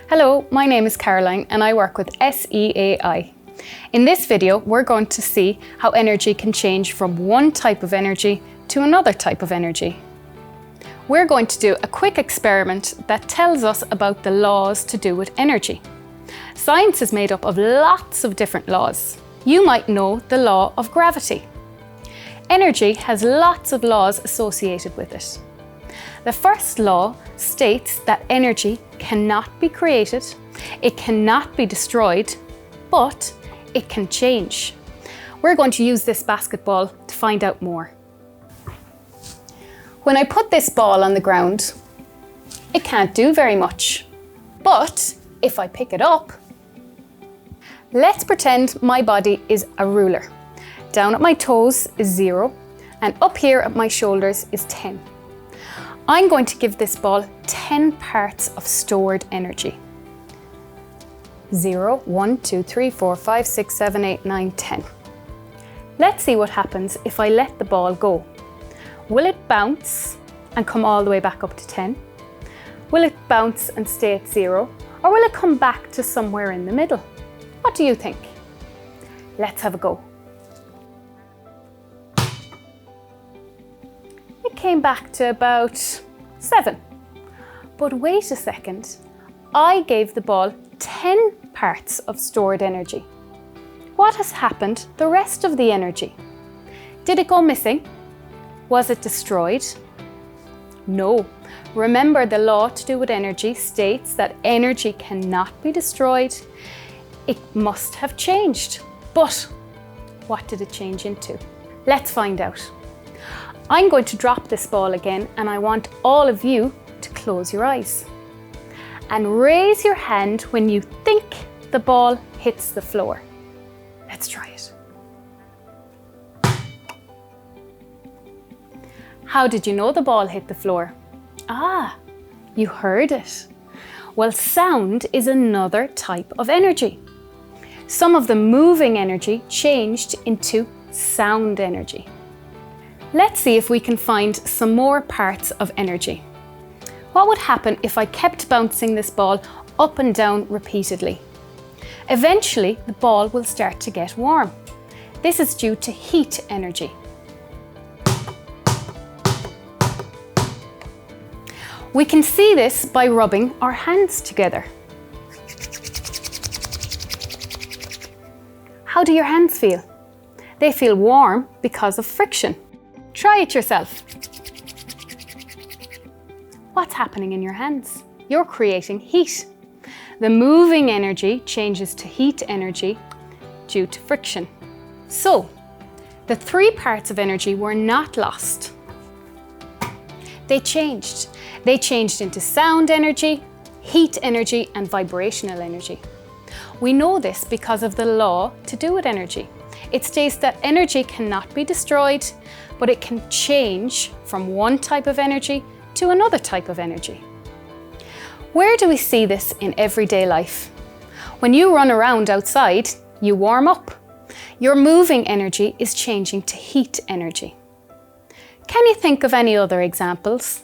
Hello, my name is Caroline and I work with SEAI. In this video, we're going to see how energy can change from one type of energy to another type of energy. We're going to do a quick experiment that tells us about the laws to do with energy. Science is made up of lots of different laws. You might know the law of gravity. Energy has lots of laws associated with it. The first law states that energy cannot be created, it cannot be destroyed, but it can change. We're going to use this basketball to find out more. When I put this ball on the ground, it can't do very much. But if I pick it up, let's pretend my body is a ruler. Down at my toes is 0, and up here at my shoulders is 10. I'm going to give this ball 10 parts of stored energy. 0, 1, 2, 3, 4, 5, 6, 7, 8, 9, 10. Let's see what happens if I let the ball go. Will it bounce and come all the way back up to 10? Will it bounce and stay at 0? Or will it come back to somewhere in the middle? What do you think? Let's have a go. It came back to about 7. But wait a second, I gave the ball 10 parts of stored energy. What has happened the rest of the energy? Did it go missing? Was it destroyed? No. Remember, the law to do with energy states that energy cannot be destroyed. It must have changed. But what did it change into? Let's find out. I'm going to drop this ball again, and I want all of you to close your eyes and raise your hand when you think the ball hits the floor. Let's try it. How did you know the ball hit the floor? Ah, you heard it. Well, sound is another type of energy. Some of the moving energy changed into sound energy. Let's see if we can find some more parts of energy. What would happen if I kept bouncing this ball up and down repeatedly? Eventually, the ball will start to get warm. This is due to heat energy. We can see this by rubbing our hands together. How do your hands feel? They feel warm because of friction. Try it yourself. What's happening in your hands? You're creating heat. The moving energy changes to heat energy due to friction. So, the 3 parts of energy were not lost. They changed. They changed into sound energy, heat energy, and vibrational energy. We know this because of the law to do with energy. It states that energy cannot be destroyed, but it can change from one type of energy to another type of energy. Where do we see this in everyday life? When you run around outside, you warm up. Your moving energy is changing to heat energy. Can you think of any other examples?